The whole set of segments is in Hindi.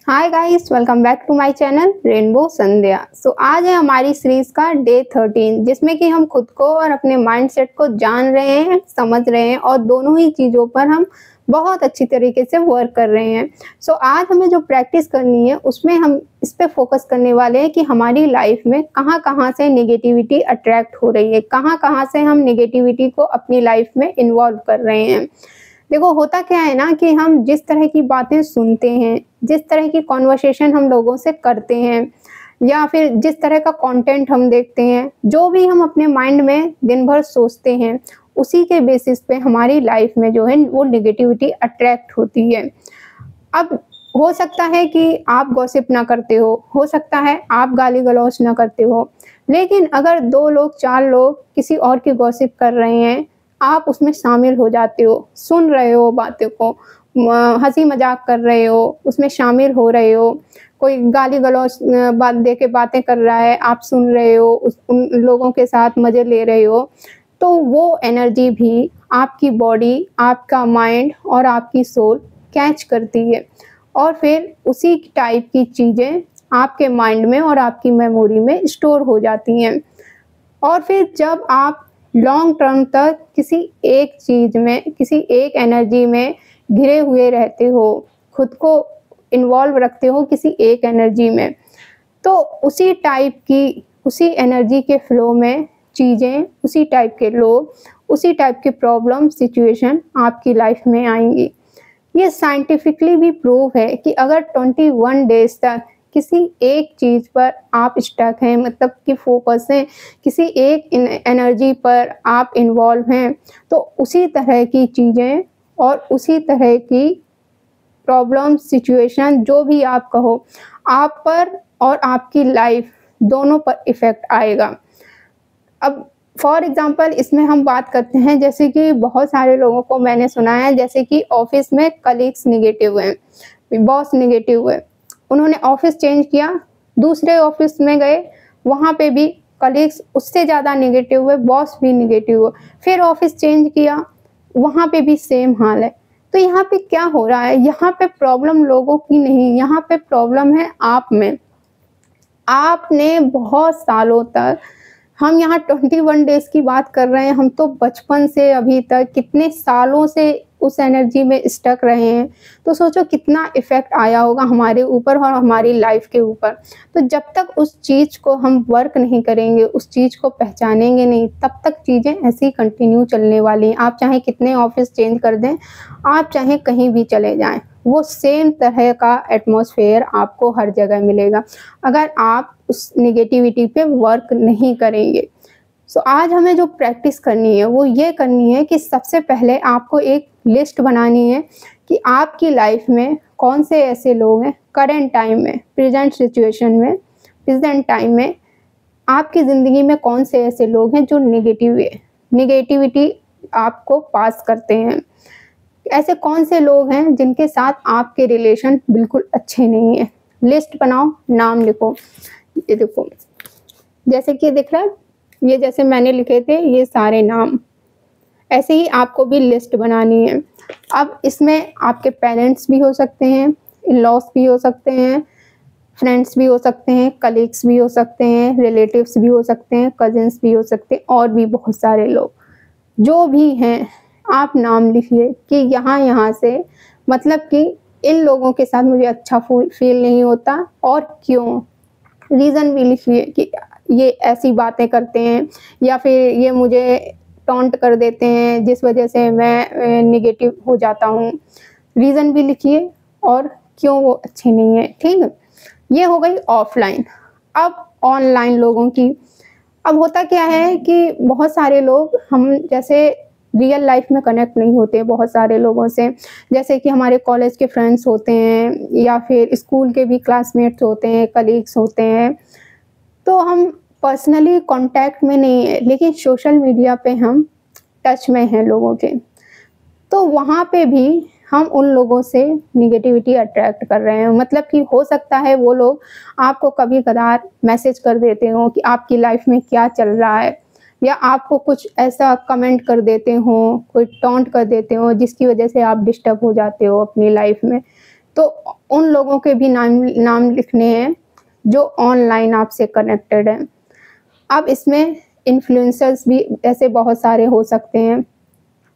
Hi guys, welcome back to my channel rainbow Sandhya. आज है हमारी सीरीज का डे 13, जिसमें कि हम खुद को और अपने माइंडसेट को जान रहे हैं, समझ रहे हैं और दोनों ही चीज़ों पर हम बहुत अच्छी तरीके से वर्क कर रहे हैं। आज हमें जो प्रैक्टिस करनी है उसमें हम इस पे फोकस करने वाले हैं कि हमारी लाइफ में कहाँ कहाँ से नेगेटिविटी अट्रैक्ट हो रही है, कहाँ कहाँ से हम नेगेटिविटी को अपनी लाइफ में इन्वॉल्व कर रहे हैं। देखो, होता क्या है ना कि हम जिस तरह की बातें सुनते हैं, जिस तरह की कॉन्वर्सेशन हम लोगों से करते हैं या फिर जिस तरह का कंटेंट हम देखते हैं, जो भी हम अपने माइंड में दिन भर सोचते हैं, उसी के बेसिस पे हमारी लाइफ में जो है वो नेगेटिविटी अट्रैक्ट होती है। अब हो सकता है कि आप गॉसिप ना करते हो सकता है आप गाली-गलौज ना करते हो, लेकिन अगर 2 लोग 4 लोग किसी और की गॉसिप कर रहे हैं, आप उसमें शामिल हो जाते हो, सुन रहे हो बातों को, हँसी-मज़ाक कर रहे हो, उसमें शामिल हो रहे हो। कोई गाली-गलौज बात दे के बातें कर रहा है, आप सुन रहे हो, उन लोगों के साथ मज़े ले रहे हो, तो वो एनर्जी भी आपकी बॉडी, आपका माइंड और आपकी सोल कैच करती है और फिर उसी टाइप की चीज़ें आपके माइंड में और आपकी मेमोरी में स्टोर हो जाती हैं। और फिर जब आप लॉन्ग टर्म तक किसी एक चीज़ में, किसी एक एनर्जी में घिरे हुए रहते हो, खुद को इन्वॉल्व रखते हो किसी एक एनर्जी में, तो उसी टाइप की, उसी एनर्जी के फ्लो में चीज़ें, उसी टाइप के लोग, उसी टाइप के प्रॉब्लम, सिचुएशन आपकी लाइफ में आएँगी। ये साइंटिफिकली भी प्रूव है कि अगर 21 डेज़ तक किसी एक चीज़ पर आप स्टक हैं, मतलब कि फोकस हैं, किसी एक एनर्जी पर आप इन्वॉल्व हैं, तो उसी तरह की चीज़ें और उसी तरह की प्रॉब्लम, सिचुएशन जो भी आप कहो, आप पर और आपकी लाइफ दोनों पर इफ़ेक्ट आएगा। अब फॉर एग्ज़ाम्पल इसमें हम बात करते हैं, जैसे कि बहुत सारे लोगों को मैंने सुना है, जैसे कि ऑफ़िस में कलीग्स नेगेटिव हैं, बॉस नेगेटिव है। उन्होंने ऑफ़िस चेंज किया, दूसरे ऑफ़िस में गए, वहाँ पे भी कलीग्स उससे ज़्यादा नेगेटिव है, बॉस भी नेगेटिव है। फिर ऑफ़िस चेंज किया, वहाँ पे भी सेम हाल है। तो यहाँ पे क्या हो रहा है, यहाँ पे प्रॉब्लम लोगों की नहीं, यहाँ पे प्रॉब्लम है आप में। आपने बहुत सालों तक, हम यहाँ 21 डेज़ की बात कर रहे हैं, हम तो बचपन से अभी तक कितने सालों से उस एनर्जी में स्टक रहे हैं, तो सोचो कितना इफ़ेक्ट आया होगा हमारे ऊपर और हमारी लाइफ के ऊपर। तो जब तक उस चीज़ को हम वर्क नहीं करेंगे, उस चीज़ को पहचानेंगे नहीं, तब तक चीज़ें ऐसे ही कंटिन्यू चलने वाली हैं। आप चाहे कितने ऑफ़िस चेंज कर दें, आप चाहे कहीं भी चले जाएँ, वो सेम तरह का एटमॉस्फेयर आपको हर जगह मिलेगा, अगर आप उस नेगेटिविटी पे वर्क नहीं करेंगे। आज हमें जो प्रैक्टिस करनी है वो ये करनी है कि सबसे पहले आपको एक लिस्ट बनानी है कि आपकी लाइफ में कौन से ऐसे लोग हैं करंट टाइम में, प्रेजेंट सिचुएशन में, प्रेजेंट टाइम में आपकी ज़िंदगी में कौन से ऐसे लोग हैं जो नेगेटिविटी आपको पास करते हैं। ऐसे कौन से लोग हैं जिनके साथ आपके रिलेशन बिल्कुल अच्छे नहीं हैं। लिस्ट बनाओ, नाम लिखो। ये देखो, जैसे कि दिख रहा है, ये जैसे मैंने लिखे थे ये सारे नाम, ऐसे ही आपको भी लिस्ट बनानी है। अब इसमें आपके पेरेंट्स भी हो सकते हैं, इन-लॉज़ भी हो सकते हैं, फ्रेंड्स भी हो सकते हैं, कलीग्स भी हो सकते हैं, रिलेटिव्स भी हो सकते हैं, कज़िन्स भी हो सकते हैं और भी बहुत सारे लोग। जो भी हैं, आप नाम लिखिए कि यहाँ-यहाँ से, मतलब कि इन लोगों के साथ मुझे अच्छा फ़ील नहीं होता और क्यों? रीज़न भी लिखिए कि ये ऐसी बातें करते हैं या फिर ये मुझे टॉन्ट कर देते हैं जिस वजह से मैं नेगेटिव हो जाता हूँ। रीज़न भी लिखिए और क्यों वो अच्छे नहीं हैं, ठीक है? ये हो गई ऑफ़लाइन। अब ऑनलाइन लोगों की, अब होता क्या है कि बहुत सारे लोग, हम जैसे रियल लाइफ़ में कनेक्ट नहीं होते बहुत सारे लोगों से, जैसे कि हमारे कॉलेज के फ्रेंड्स होते हैं या फिर स्कूल के भी क्लासमेट्स होते हैं, कलीग्स होते हैं। तो हम पर्सनली कॉन्टैक्ट में नहीं है, लेकिन सोशल मीडिया पे हम टच में हैं लोगों के। तो वहाँ पे भी हम उन लोगों से नेगेटिविटी अट्रैक्ट कर रहे हैं, मतलब कि हो सकता है वो लोग आपको कभी-कभार मैसेज कर देते हों कि आपकी लाइफ में क्या चल रहा है, या आपको कुछ ऐसा कमेंट कर देते हों, कोई टॉन्ट कर देते हों जिसकी वजह से आप डिस्टर्ब हो जाते हो अपनी लाइफ में। तो उन लोगों के भी नाम लिखने हैं जो ऑनलाइन आपसे कनेक्टेड हैं। अब इसमें इन्फ्लुएंसर्स भी ऐसे बहुत सारे हो सकते हैं,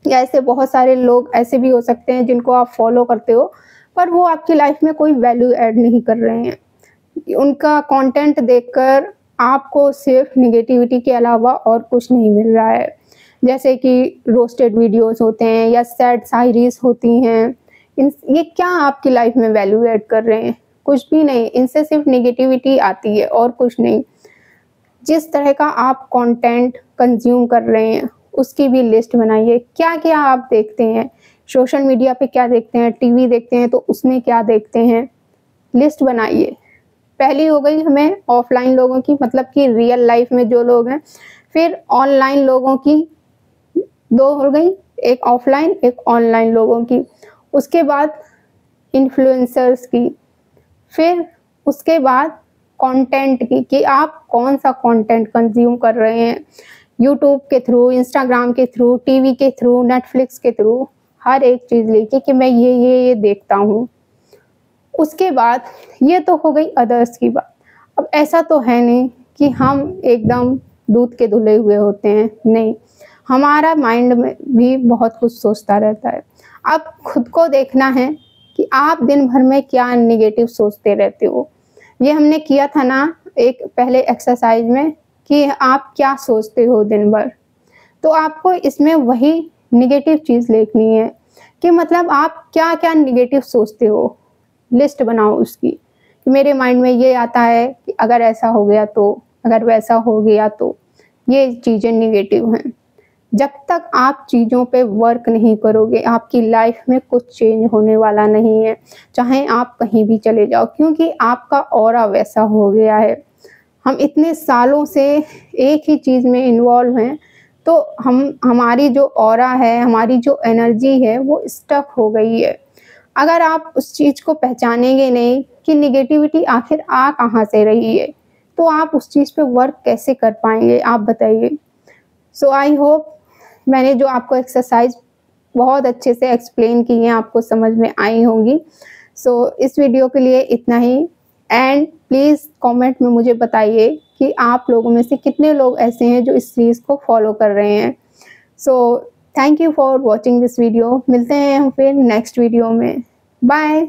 या ऐसे बहुत सारे लोग ऐसे भी हो सकते हैं जिनको आप फॉलो करते हो, पर वो आपकी लाइफ में कोई वैल्यू ऐड नहीं कर रहे हैं। उनका कंटेंट देखकर आपको सिर्फ निगेटिविटी के अलावा और कुछ नहीं मिल रहा है। जैसे कि रोस्टेड वीडियोस होते हैं या सैड शायरीज होती हैं, ये क्या आपकी लाइफ में वैल्यू ऐड कर रहे हैं? कुछ भी नहीं, इनसे सिर्फ निगेटिविटी आती है और कुछ नहीं। जिस तरह का आप कंटेंट कंज्यूम कर रहे हैं उसकी भी लिस्ट बनाइए। क्या क्या आप देखते हैं, सोशल मीडिया पे क्या देखते हैं, टीवी देखते हैं तो उसमें क्या देखते हैं, लिस्ट बनाइए। पहली हो गई हमें ऑफलाइन लोगों की, मतलब कि रियल लाइफ में जो लोग हैं। फिर ऑनलाइन लोगों की दो हो गई, एक ऑफलाइन एक ऑनलाइन लोगों की। उसके बाद इन्फ्लुएंसर्स की। फिर उसके बाद कंटेंट की, कि आप कौन सा कंटेंट कंज्यूम कर रहे हैं, यूट्यूब के थ्रू, इंस्टाग्राम के थ्रू, टीवी के थ्रू, नेटफ्लिक्स के थ्रू, हर एक चीज़ लेके कि मैं ये देखता हूँ। उसके बाद ये तो हो गई अदर्स की बात। अब ऐसा तो है नहीं कि हम एकदम दूध के धुले हुए होते हैं, नहीं, हमारा माइंड में भी बहुत कुछ सोचता रहता है। अब खुद को देखना है कि आप दिन भर में क्या नेगेटिव सोचते रहते हो। ये हमने किया था ना एक पहले एक्सरसाइज में, कि आप क्या सोचते हो दिन भर। तो आपको इसमें वही नेगेटिव चीज़ लिखनी है कि मतलब आप क्या क्या नेगेटिव सोचते हो, लिस्ट बनाओ उसकी। मेरे माइंड में ये आता है कि अगर ऐसा हो गया तो, अगर वैसा हो गया तो, ये चीज़ें नेगेटिव हैं। जब तक आप चीज़ों पे वर्क नहीं करोगे आपकी लाइफ में कुछ चेंज होने वाला नहीं है, चाहे आप कहीं भी चले जाओ, क्योंकि आपका ऑरा वैसा हो गया है। हम इतने सालों से एक ही चीज़ में इन्वॉल्व हैं, तो हमारी जो ऑरा है, हमारी जो एनर्जी है वो स्टक हो गई है। अगर आप उस चीज़ को पहचानेंगे नहीं कि निगेटिविटी आखिर आ कहाँ से रही है, तो आप उस चीज़ पे वर्क कैसे कर पाएंगे, आप बताइए। सो आई होप मैंने जो आपको एक्सरसाइज बहुत अच्छे से एक्सप्लेन की है आपको समझ में आई होंगी। सो इस वीडियो के लिए इतना ही, एंड प्लीज़ कमेंट में मुझे बताइए कि आप लोगों में से कितने लोग ऐसे हैं जो इस चीज़ को फॉलो कर रहे हैं। So thank you for watching this video. मिलते हैं हम फिर नेक्स्ट वीडियो में। बाय।